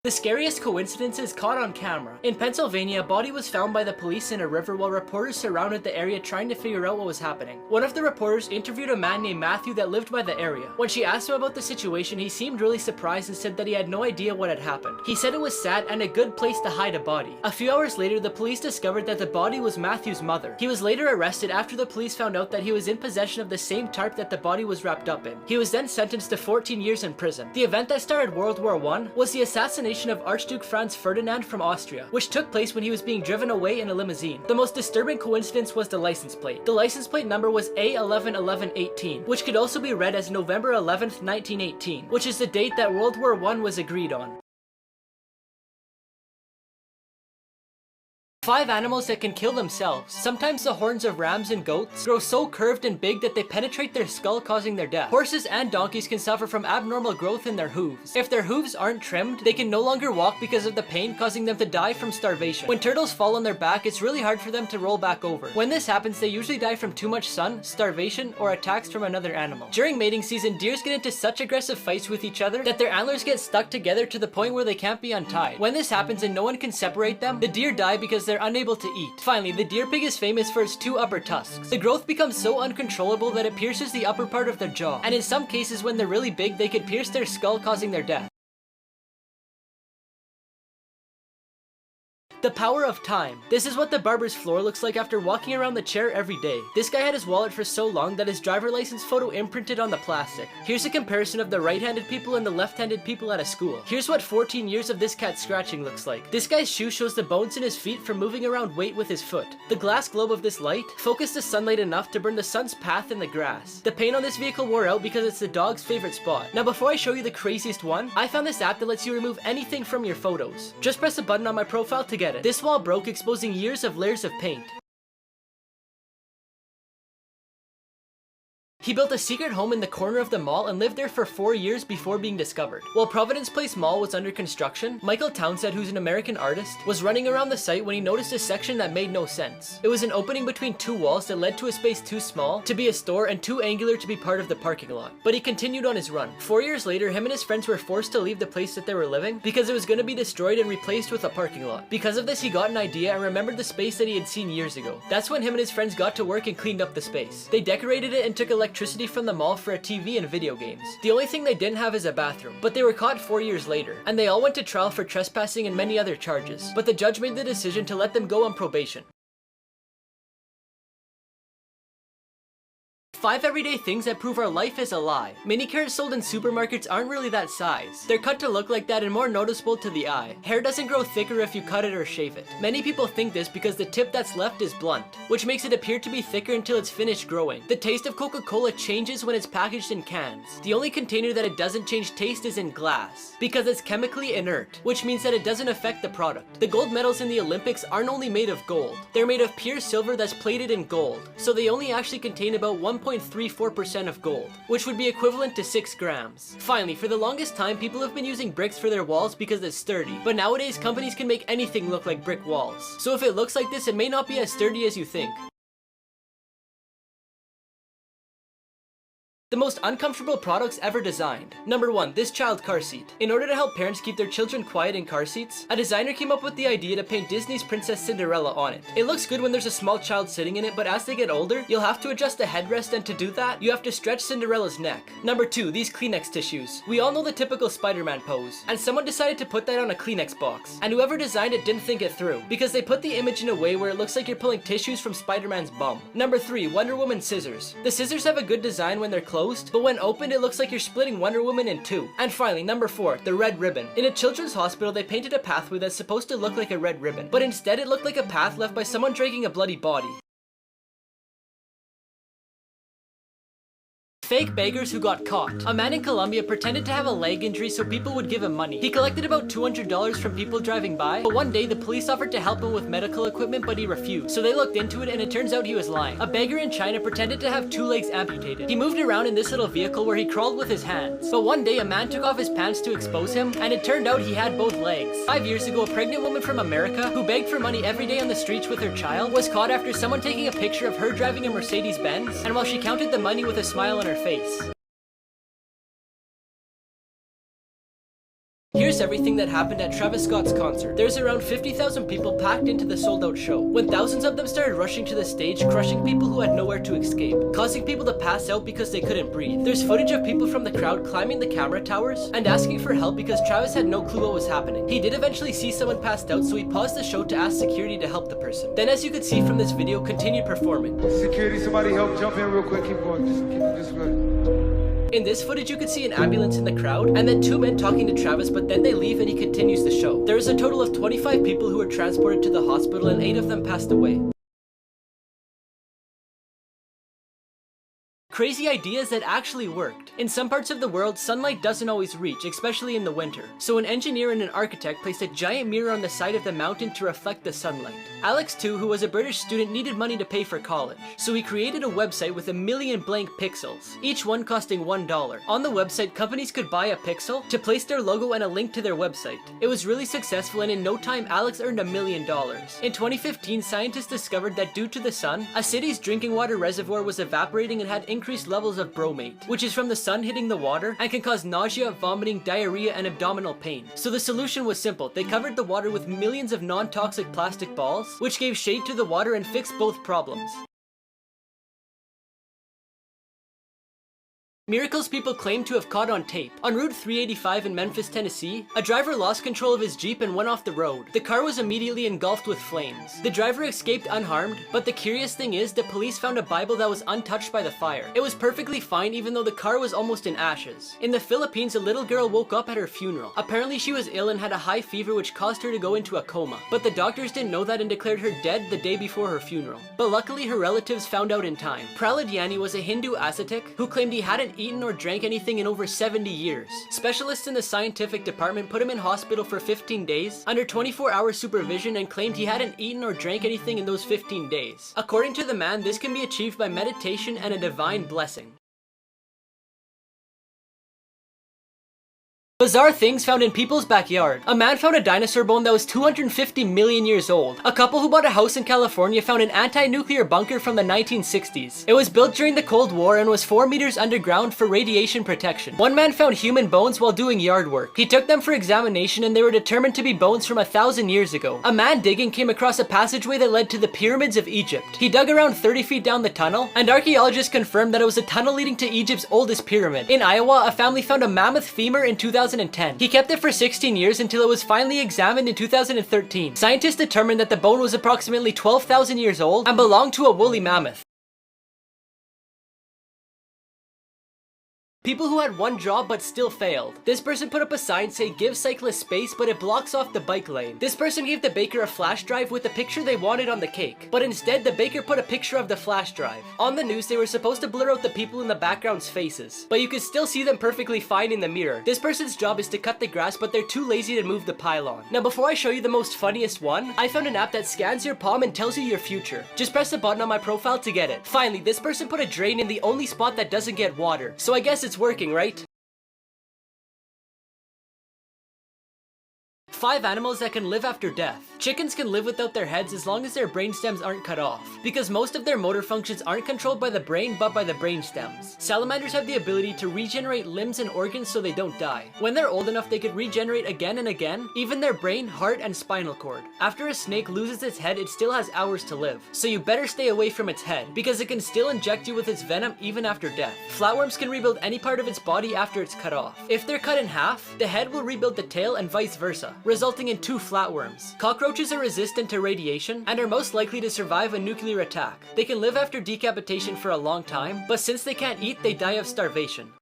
The scariest coincidences caught on camera. In Pennsylvania, a body was found by the police in a river while reporters surrounded the area trying to figure out what was happening. One of the reporters interviewed a man named Matthew that lived by the area. When she asked him about the situation, he seemed really surprised and said that he had no idea what had happened. He said it was sad and a good place to hide a body. A few hours later, the police discovered that the body was Matthew's mother. He was later arrested after the police found out that he was in possession of the same tarp that the body was wrapped up in. He was then sentenced to 14 years in prison. The event that started World War I was the assassination of Archduke Franz Ferdinand from Austria, which took place when he was being driven away in a limousine. The most disturbing coincidence was the license plate. The license plate number was A111118, which could also be read as November 11th, 1918, which is the date that World War I was agreed on. 5 animals that can kill themselves. Sometimes the horns of rams and goats grow so curved and big that they penetrate their skull, causing their death. Horses and donkeys can suffer from abnormal growth in their hooves. If their hooves aren't trimmed, they can no longer walk because of the pain, causing them to die from starvation. When turtles fall on their back, it's really hard for them to roll back over. When this happens, they usually die from too much sun, starvation, or attacks from another animal. During mating season, deers get into such aggressive fights with each other that their antlers get stuck together to the point where they can't be untied. When this happens and no one can separate them, the deer die because they're unable to eat. Finally, the deer pig is famous for its 2 upper tusks. The growth becomes so uncontrollable that it pierces the upper part of their jaw, and in some cases when they're really big, they could pierce their skull, causing their death. The power of time. This is what the barber's floor looks like after walking around the chair every day. This guy had his wallet for so long that his driver license photo imprinted on the plastic. Here's a comparison of the right-handed people and the left-handed people at a school. Here's what 14 years of this cat scratching looks like. This guy's shoe shows the bones in his feet from moving around weight with his foot. The glass globe of this light focused the sunlight enough to burn the sun's path in the grass. The paint on this vehicle wore out because it's the dog's favorite spot. Now before I show you the craziest one, I found this app that lets you remove anything from your photos. Just press a button on my profile to get it. This wall broke, exposing years of layers of paint. He built a secret home in the corner of the mall and lived there for 4 years before being discovered. While Providence Place Mall was under construction, Michael Townsend, who's an American artist, was running around the site when he noticed a section that made no sense. It was an opening between 2 walls that led to a space too small to be a store and too angular to be part of the parking lot. But he continued on his run. 4 years later, him and his friends were forced to leave the place that they were living because it was going to be destroyed and replaced with a parking lot. Because of this, he got an idea and remembered the space that he had seen years ago. That's when him and his friends got to work and cleaned up the space. They decorated it and took electricity from the mall for a TV and video games. The only thing they didn't have is a bathroom, but they were caught 4 years later, and they all went to trial for trespassing and many other charges, but the judge made the decision to let them go on probation. 5 everyday things that prove our life is a lie. Mini carrots sold in supermarkets aren't really that size. They're cut to look like that and more noticeable to the eye. Hair doesn't grow thicker if you cut it or shave it. Many people think this because the tip that's left is blunt, which makes it appear to be thicker until it's finished growing. The taste of Coca-Cola changes when it's packaged in cans. The only container that it doesn't change taste is in glass, because it's chemically inert, which means that it doesn't affect the product. The gold medals in the Olympics aren't only made of gold. They're made of pure silver that's plated in gold, so they only actually contain about 1.34% of gold, which would be equivalent to 6 grams. Finally, for the longest time, people have been using bricks for their walls because it's sturdy, but nowadays companies can make anything look like brick walls. So if it looks like this, it may not be as sturdy as you think. The most uncomfortable products ever designed. Number 1, this child car seat. In order to help parents keep their children quiet in car seats, a designer came up with the idea to paint Disney's Princess Cinderella on it. It looks good when there's a small child sitting in it, but as they get older, you'll have to adjust the headrest, and to do that, you have to stretch Cinderella's neck. Number 2, these Kleenex tissues. We all know the typical Spider-Man pose, and someone decided to put that on a Kleenex box, and whoever designed it didn't think it through, because they put the image in a way where it looks like you're pulling tissues from Spider-Man's bum. Number 3, Wonder Woman scissors. The scissors have a good design when they're closed, but when opened it looks like you're splitting Wonder Woman in 2. And finally, number 4, the red ribbon. In a children's hospital, they painted a pathway that's supposed to look like a red ribbon, but instead it looked like a path left by someone dragging a bloody body. Fake beggars who got caught. A man in Colombia pretended to have a leg injury so people would give him money. He collected about $200 from people driving by, but one day the police offered to help him with medical equipment, but he refused. So they looked into it and it turns out he was lying. A beggar in China pretended to have 2 legs amputated. He moved around in this little vehicle where he crawled with his hands. But one day a man took off his pants to expose him, and it turned out he had both legs. 5 years ago, a pregnant woman from America who begged for money every day on the streets with her child was caught after someone taking a picture of her driving a Mercedes-Benz, and while she counted the money with a smile on her face. Here's everything that happened at Travis Scott's concert. There's around 50,000 people packed into the sold-out show, when thousands of them started rushing to the stage, crushing people who had nowhere to escape, causing people to pass out because they couldn't breathe. There's footage of people from the crowd climbing the camera towers and asking for help because Travis had no clue what was happening. He did eventually see someone passed out, so he paused the show to ask security to help the person. Then, as you could see from this video, continued performing. Security, somebody help, jump in real quick, keep going, just keep it this way. In this footage, you could see an ambulance in the crowd, and then two men talking to Travis, but then they leave and he continues the show. There is a total of 25 people who were transported to the hospital, and 8 of them passed away. Crazy ideas that actually worked. In some parts of the world, sunlight doesn't always reach, especially in the winter. So an engineer and an architect placed a giant mirror on the side of the mountain to reflect the sunlight. Alex too, who was a British student, needed money to pay for college. So he created a website with 1 million blank pixels, each one costing $1. On the website, companies could buy a pixel to place their logo and a link to their website. It was really successful, and in no time, Alex earned $1 million. In 2015, scientists discovered that due to the sun, a city's drinking water reservoir was evaporating and had increased levels of bromate, which is from the sun hitting the water and can cause nausea, vomiting, diarrhea, and abdominal pain. So the solution was simple. They covered the water with millions of non-toxic plastic balls, which gave shade to the water and fixed both problems. Miracles people claim to have caught on tape. On Route 385 in Memphis, Tennessee, a driver lost control of his Jeep and went off the road. The car was immediately engulfed with flames. The driver escaped unharmed, but the curious thing is the police found a Bible that was untouched by the fire. It was perfectly fine even though the car was almost in ashes. In the Philippines, a little girl woke up at her funeral. Apparently she was ill and had a high fever, which caused her to go into a coma. But the doctors didn't know that and declared her dead the day before her funeral. But luckily her relatives found out in time. Prahlad Yani was a Hindu ascetic who claimed he hadn't eaten or drank anything in over 70 years. Specialists in the scientific department put him in hospital for 15 days under 24-hour supervision and claimed he hadn't eaten or drank anything in those 15 days. According to the man, this can be achieved by meditation and a divine blessing. Bizarre things found in people's backyard. A man found a dinosaur bone that was 250 million years old. A couple who bought a house in California found an anti-nuclear bunker from the 1960s. It was built during the Cold War and was 4 meters underground for radiation protection. One man found human bones while doing yard work. He took them for examination and they were determined to be bones from 1,000 years ago. A man digging came across a passageway that led to the pyramids of Egypt. He dug around 30 feet down the tunnel, and archaeologists confirmed that it was a tunnel leading to Egypt's oldest pyramid. In Iowa, a family found a mammoth femur in 2010. He kept it for 16 years until it was finally examined in 2013. Scientists determined that the bone was approximately 12,000 years old and belonged to a woolly mammoth. People who had one job but still failed. This person put up a sign saying give cyclists space, but it blocks off the bike lane. This person gave the baker a flash drive with the picture they wanted on the cake, but instead the baker put a picture of the flash drive. On the news, they were supposed to blur out the people in the background's faces, but you could still see them perfectly fine in the mirror. This person's job is to cut the grass, but they're too lazy to move the pylon. Now before I show you the most funniest one, I found an app that scans your palm and tells you your future. Just press the button on my profile to get it. Finally, this person put a drain in the only spot that doesn't get water, so I guess it's working, right? 5 animals that can live after death. Chickens can live without their heads as long as their brain stems aren't cut off, because most of their motor functions aren't controlled by the brain but by the brain stems. Salamanders have the ability to regenerate limbs and organs so they don't die. When they're old enough, they could regenerate again and again, even their brain, heart, and spinal cord. After a snake loses its head, it still has hours to live, so you better stay away from its head, because it can still inject you with its venom even after death. Flatworms can rebuild any part of its body after it's cut off. If they're cut in half, the head will rebuild the tail and vice versa, resulting in 2 flatworms. Cockroaches are resistant to radiation and are most likely to survive a nuclear attack. They can live after decapitation for a long time, but since they can't eat, they die of starvation.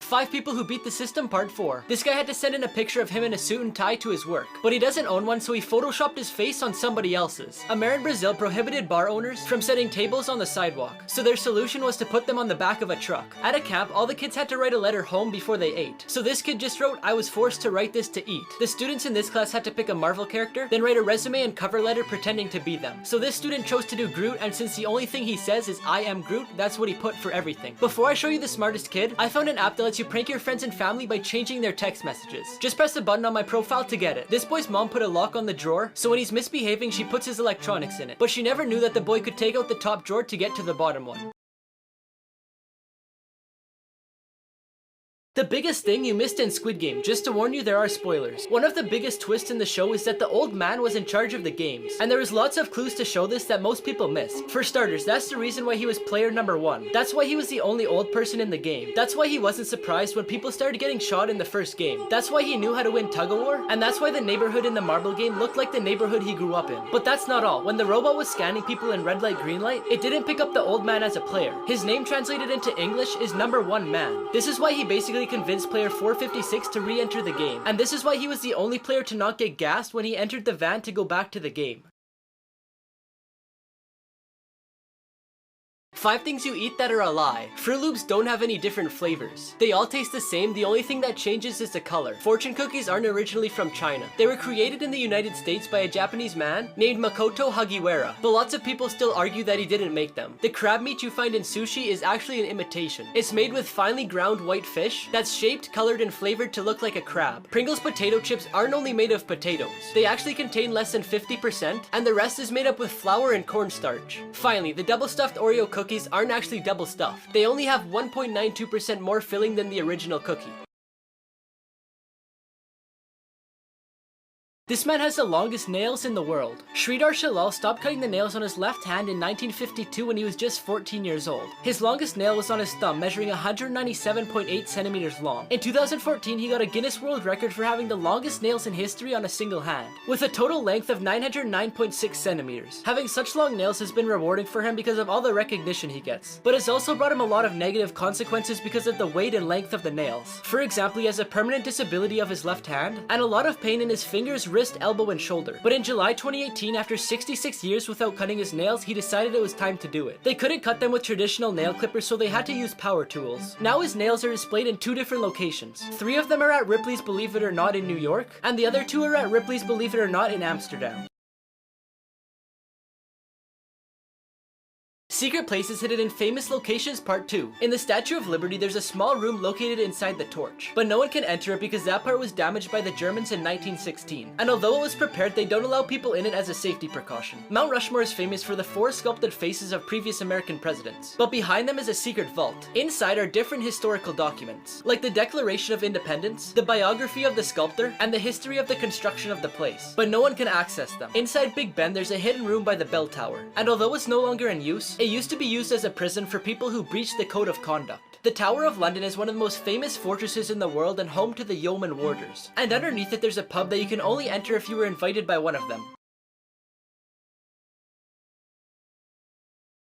5 people who beat the system, part 4. This guy had to send in a picture of him in a suit and tie to his work, but he doesn't own one, so he photoshopped his face on somebody else's. A mayor in Brazil prohibited bar owners from setting tables on the sidewalk, so their solution was to put them on the back of a truck. At a camp, all the kids had to write a letter home before they ate. So this kid just wrote, "I was forced to write this to eat." The students in this class had to pick a Marvel character, then write a resume and cover letter pretending to be them. So this student chose to do Groot, and since the only thing he says is "I am Groot," that's what he put for everything. Before I show you the smartest kid, I found an app that lets you prank your friends and family by changing their text messages. Just press the button on my profile to get it. This boy's mom put a lock on the drawer, so when he's misbehaving, she puts his electronics in it. But she never knew that the boy could take out the top drawer to get to the bottom one. The biggest thing you missed in Squid Game, just to warn you, there are spoilers. One of the biggest twists in the show is that the old man was in charge of the games, and there was lots of clues to show this that most people missed. For starters, that's the reason why he was player number 1. That's why he was the only old person in the game. That's why he wasn't surprised when people started getting shot in the first game. That's why he knew how to win tug-of-war, and that's why the neighborhood in the marble game looked like the neighborhood he grew up in. But that's not all. When the robot was scanning people in red light, green light, it didn't pick up the old man as a player. His name translated into English is number 1 man. This is why he basically convinced player 456 to re-enter the game, and this is why he was the only player to not get gassed when he entered the van to go back to the game. 5 things you eat that are a lie. Fruit Loops don't have any different flavors. They all taste the same, the only thing that changes is the color. Fortune cookies aren't originally from China. They were created in the United States by a Japanese man named Makoto Hagiwara, but lots of people still argue that he didn't make them. The crab meat you find in sushi is actually an imitation. It's made with finely ground white fish that's shaped, colored, and flavored to look like a crab. Pringles potato chips aren't only made of potatoes. They actually contain less than 50%, and the rest is made up with flour and cornstarch. Finally, the double stuffed Oreo cookies aren't actually double stuffed. They only have 1.92% more filling than the original cookie. This man has the longest nails in the world. Sridhar Shalal stopped cutting the nails on his left hand in 1952 when he was just 14 years old. His longest nail was on his thumb, measuring 197.8 centimeters long. In 2014, he got a Guinness World Record for having the longest nails in history on a single hand, with a total length of 909.6 centimeters. Having such long nails has been rewarding for him because of all the recognition he gets, but it's also brought him a lot of negative consequences because of the weight and length of the nails. For example, he has a permanent disability of his left hand, and a lot of pain in his fingers, wrist, elbow, and shoulder. But in July 2018, after 66 years without cutting his nails, he decided it was time to do it. They couldn't cut them with traditional nail clippers, so they had to use power tools. Now his nails are displayed in 2 different locations. 3 of them are at Ripley's Believe It or Not in New York, and the other 2 are at Ripley's Believe It or Not in Amsterdam. Secret Places Hidden in Famous Locations Part 2. In the Statue of Liberty, there's a small room located inside the torch, but no one can enter it because that part was damaged by the Germans in 1916. And although it was prepared, they don't allow people in it as a safety precaution. Mount Rushmore is famous for the 4 sculpted faces of previous American presidents, but behind them is a secret vault. Inside are different historical documents, like the Declaration of Independence, the biography of the sculptor, and the history of the construction of the place, but no one can access them. Inside Big Ben, there's a hidden room by the bell tower, and although it's no longer in use, it used to be used as a prison for people who breached the code of conduct. The Tower of London is one of the most famous fortresses in the world and home to the Yeoman Warders. And underneath it there's a pub that you can only enter if you were invited by one of them.